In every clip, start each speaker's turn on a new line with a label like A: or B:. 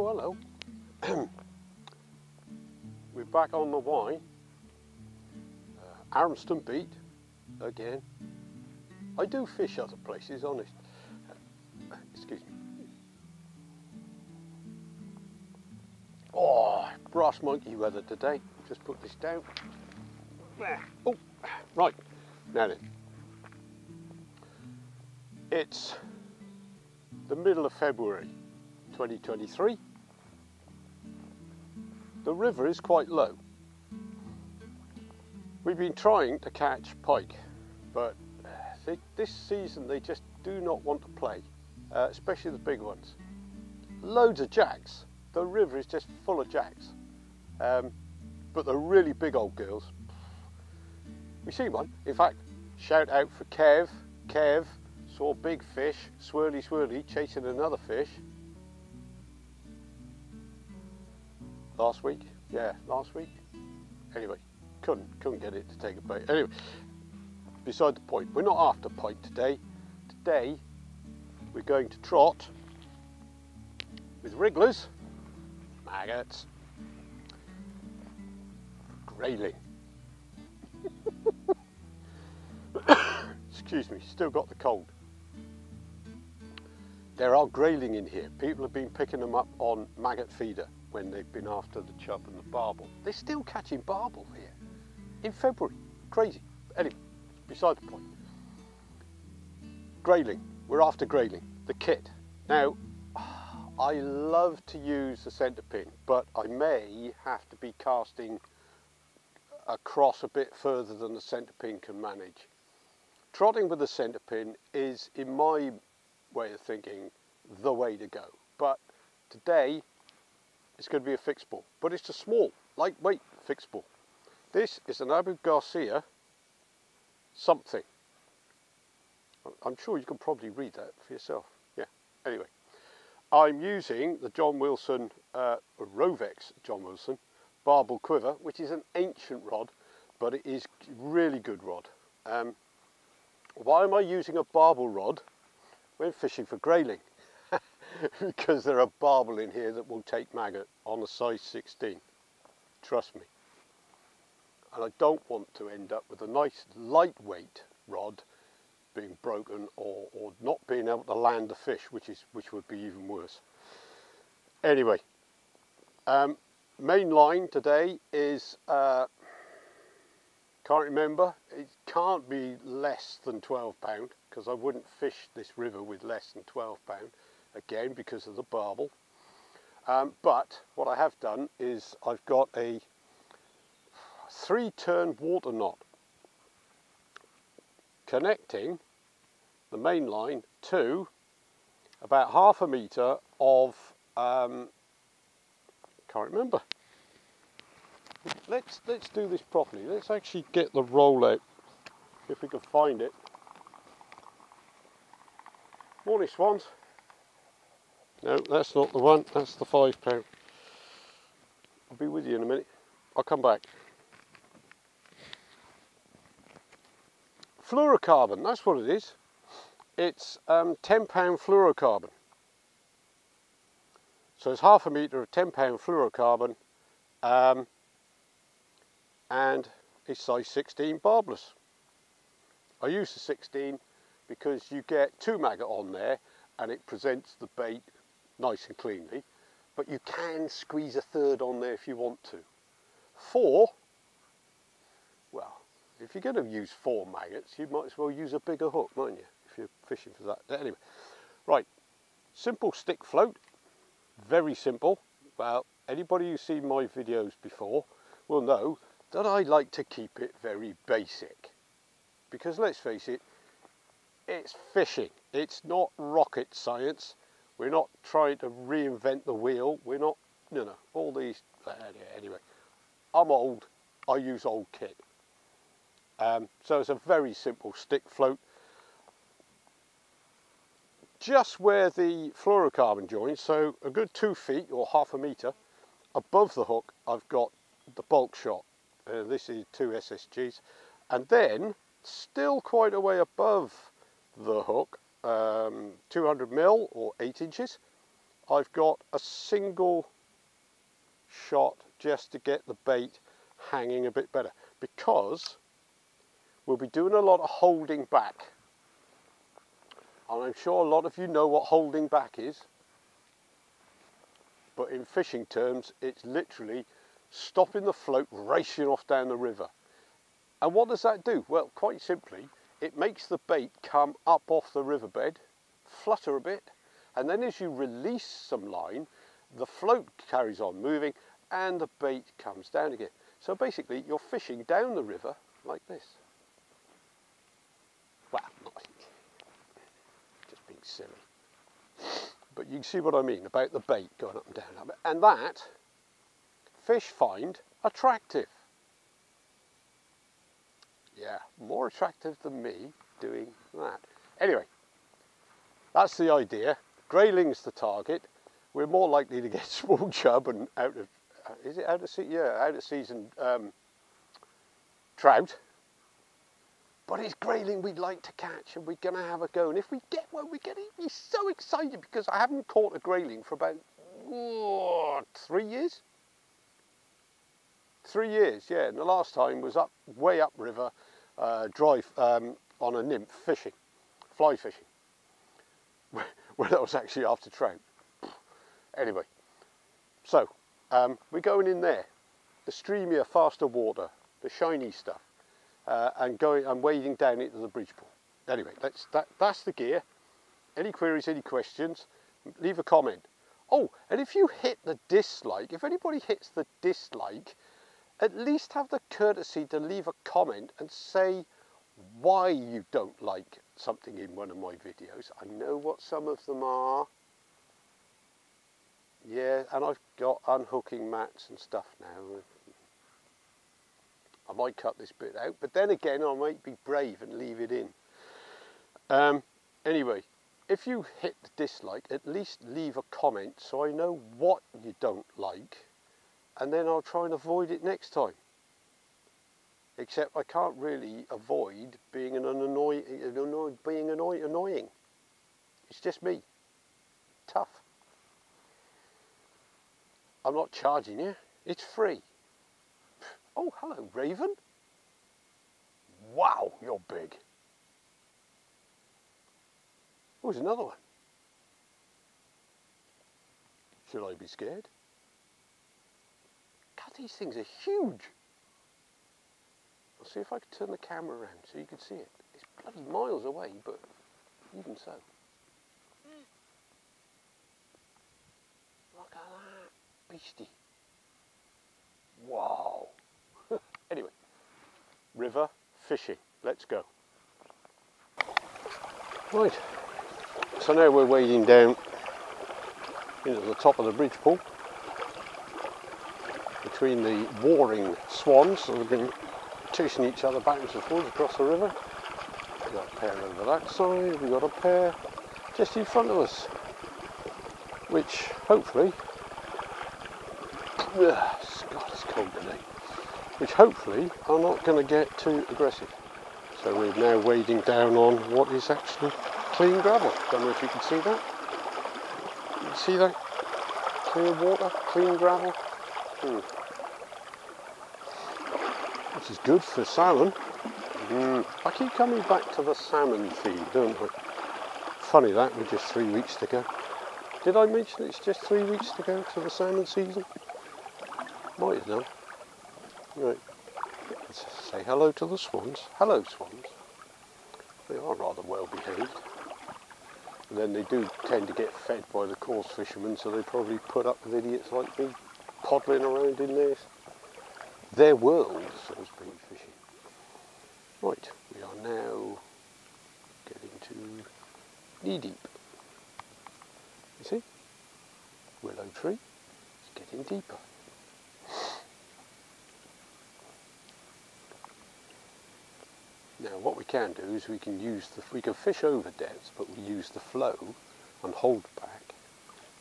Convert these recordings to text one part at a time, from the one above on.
A: Oh, hello. We're back on the Wye. Armston Beat again. I do fish other places, honest. Excuse me. Oh, brass monkey weather today. Just put this down. Oh, right. Now then. It's the middle of February 2023. The river is quite low. We've been trying to catch pike, but this season they just do not want to play, especially the big ones. Loads of jacks. The river is just full of jacks, but the really big old girls, we see one. In fact, shout out for Kev. Kev saw a big fish, swirly swirly, chasing another fish. Last week, yeah, last week. Anyway, couldn't get it to take a bait. Anyway, beside the point, we're not after pike today. Today, we're going to trot with wrigglers, maggots, grayling. Excuse me, still got the cold. There are grayling in here. People have been picking them up on maggot feeder when they've been after the chub and the barbel. They're still catching barbel here in February. Crazy. Anyway, beside the point. Grayling. We're after grayling. The kit. Now, I love to use the Centerpin, but I may have to be casting across a bit further than the Centerpin can manage. Trotting with the Centerpin is, in my way of thinking, the way to go. But today, it's going to be a fixed spool, but it's a small, lightweight fixed spool. This is an Abu Garcia something. I'm sure you can probably read that for yourself. Yeah, anyway. I'm using the John Wilson, Rovex John Wilson barbel quiver, which is an ancient rod, but it is really good rod. Why am I using a barbel rod when fishing for grayling? Because there are barbel in here that will take maggot on a size 16. Trust me. And I don't want to end up with a nice lightweight rod being broken or not being able to land the fish, which would be even worse. Anyway, main line today is can't remember. It can't be less than 12 pound, because I wouldn't fish this river with less than 12 pound, again because of the barbel. But what I have done is I've got a 3-turn water knot connecting the main line to about ½ metre of can't remember. Let's do this properly. Let's actually get the roll out, if we can find it. Morning, swans. No, that's not the one. That's the 5 pound. I'll be with you in a minute. I'll come back. Fluorocarbon, that's what it is. It's 10 pound fluorocarbon. So it's ½ metre of 10 pound fluorocarbon, and it's size 16 barbless. I use the 16 because you get 2 maggot on there and it presents the bait nice and cleanly, but you can squeeze a 3rd on there if you want to. 4, well, if you're going to use 4 maggots, you might as well use a bigger hook, mightn't you, if you're fishing for that. Anyway, right, simple stick float, very simple. Well, anybody who's seen my videos before will know that I like to keep it very basic, because let's face it, it's fishing. It's not rocket science. We're not trying to reinvent the wheel. We're not, you know, all these. Anyway, I'm old. I use old kit. So it's a very simple stick float. Just where the fluorocarbon joins, so a good 2 feet or ½ metre above the hook, I've got the bulk shot. This is 2 SSGs, and then still quite a way above the hook, 200 mil or 8 inches, I've got a single shot just to get the bait hanging a bit better, because we'll be doing a lot of holding back. And I'm sure a lot of you know what holding back is. But in fishing terms, it's literally stopping the float racing off down the river. And what does that do? Well, quite simply, it makes the bait come up off the riverbed, flutter a bit, and then as you release some line, the float carries on moving and the bait comes down again. So basically, you're fishing down the river like this. Well, not just being silly. But you can see what I mean about the bait going up and down. And that, fish find attractive. Yeah, more attractive than me doing that. Anyway, that's the idea. Grayling's the target. We're more likely to get small chub and out of out of season trout. But it's grayling we'd like to catch, and we're going to have a go. And if we get one, we're going to be so excited, because I haven't caught a grayling for about 3 years. 3 years, yeah. And the last time was way up river, on a nymph fishing, fly fishing, when I was actually after trout. Anyway, so we're going in there, the streamier, faster water, the shiny stuff. And wading down into the bridge pool. Anyway, that's the gear. Any queries, any questions, leave a comment. Oh, and if you hit the dislike, if anybody hits the dislike, at least have the courtesy to leave a comment and say why you don't like something in one of my videos. I know what some of them are. Yeah, and I've got unhooking mats and stuff now. I might cut this bit out, but then again I might be brave and leave it in. Anyway, if you hit the dislike, at least leave a comment so I know what you don't like, and then I'll try and avoid it next time. Except I can't really avoid being annoying. It's just me. Tough. I'm not charging you. It's free. Oh, hello, Raven. Wow, you're big. Oh, there's another one. Should I be scared? God, these things are huge. I'll see if I can turn the camera around so you can see it. It's bloody miles away, but even so. Look at that beastie. Wow. Anyway, river fishing. Let's go. Right. So now we're wading down into the top of the bridge pool between the warring swans. So we've been chasing each other backwards and forwards across the river. We've got a pair over that side. We've got a pair just in front of us, which hopefully, God, it's cold today, which hopefully are not going to get too aggressive. So we're now wading down on what is actually clean gravel. Don't know if you can see that. You can see that? Clear water, clean gravel. Which is good for salmon. I keep coming back to the salmon theme, don't I? Funny that, we're just 3 weeks to go. Did I mention it's just 3 weeks to go to the salmon season? Might have done. Right. Let's say hello to the swans. Hello, swans. They are rather well behaved. And then they do tend to get fed by the coarse fishermen, so they probably put up with idiots like me poddling around in their world, so to speak, fishing. Right, we are now getting to knee deep. You see? Willow tree is getting deeper. Now what we can do is we can fish over depths, but we use the flow and hold back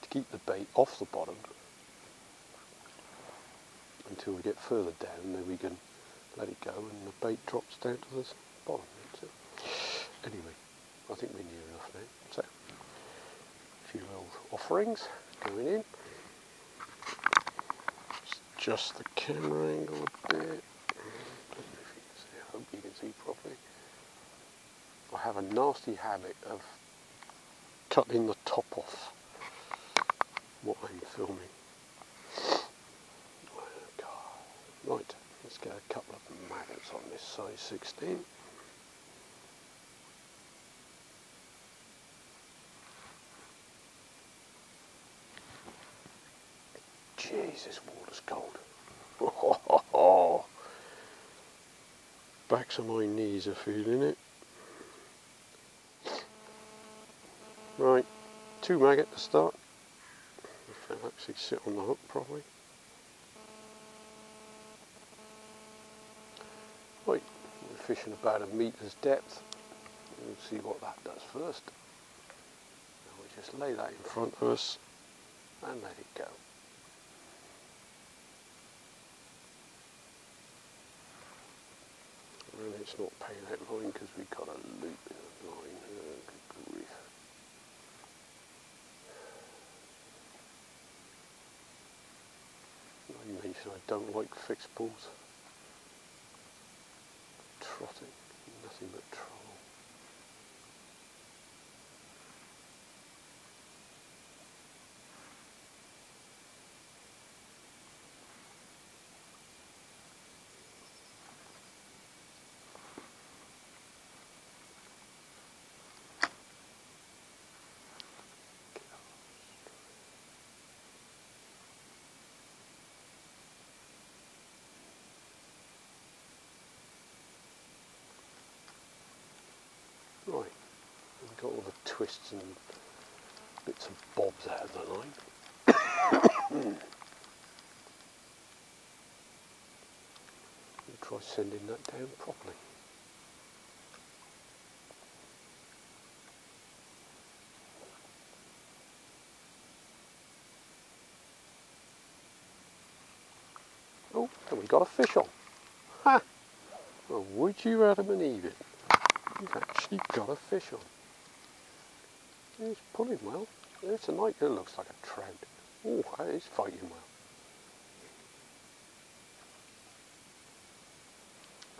A: to keep the bait off the bottom until we get further down, then we can let it go and the bait drops down to the bottom. So, anyway, I think we're near enough now. So, a few little offerings. going in. Adjust the camera angle a bit. I hope you can see properly. I have a nasty habit of cutting the top off what I'm filming. Right, let's get a couple of maggots on this size 16. Jeez, this water's cold. Backs of my knees are feeling it. Right, 2 maggot to start. If they'll actually sit on the hook properly. Right, we're fishing about 1 meter's depth. We'll see what that does first. And we just lay that in front of us and let it go. And it's not paying that line because we've got a loop in the line. Good grief. I mentioned I don't like fixed pools. Trotting, nothing but trouble. Right, we've got all the twists and bits and bobs out of the line. We'll try sending that down properly. Oh, and we got a fish on. Ha! Well, would you rather believe it? We've actually got a fish on. He's pulling well. It's a nice, it looks like a trout. Oh, that is fighting well.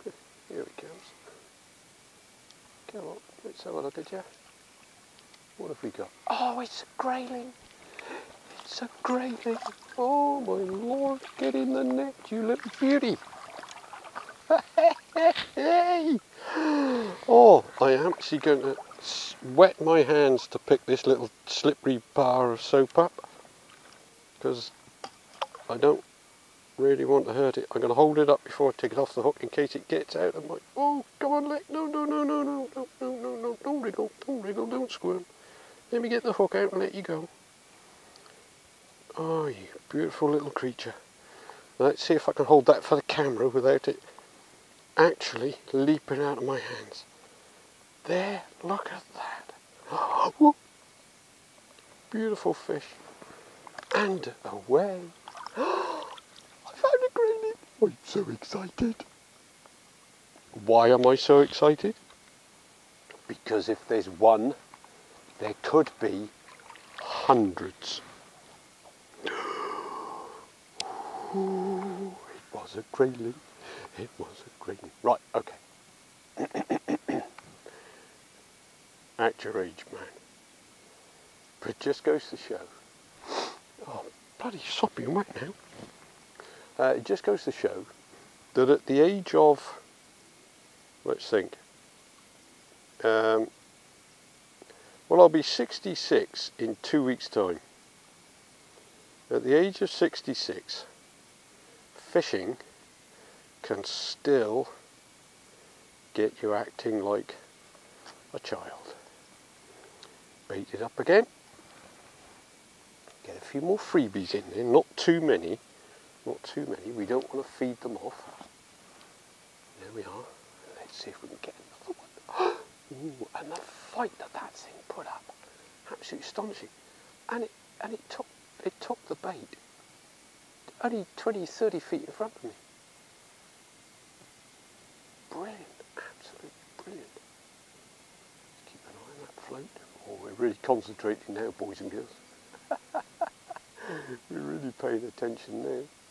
A: Good. Here he comes. Come on, let's have a look at you. What have we got? Oh, it's a grayling. It's a grayling. Oh my lord, get in the net, you little beauty. Hey! Oh, I am actually going to wet my hands to pick this little slippery bar of soap up because I don't really want to hurt it. I'm going to hold it up before I take it off the hook in case it gets out of my... Oh, come on, don't wriggle, don't squirm. Let me get the hook out and let you go. Oh, you beautiful little creature. Let's see if I can hold that for the camera without it actually leaping out of my hands. There, look at that. Oh, beautiful fish. And away. I found a grayling. I'm so excited. Why am I so excited? Because if there's one, there could be hundreds. Ooh, it was a grayling. It was a grayling. Right, okay. At your age, man. But it just goes to show. Oh, bloody soppy and wet now. It just goes to show that at the age of, let's think, well, I'll be 66 in 2 weeks' time. At the age of 66, fishing can still get you acting like a child. Bait it up again. Get a few more freebies in there, not too many. Not too many, we don't want to feed them off. There we are. Let's see if we can get another one. Ooh, and the fight that thing put up. Absolutely astonishing. And it took the bait only 20-30 feet in front of me. Brilliant, absolutely brilliant. Keep an eye on that float. Oh, we're really concentrating now, boys and girls. We're really paying attention now.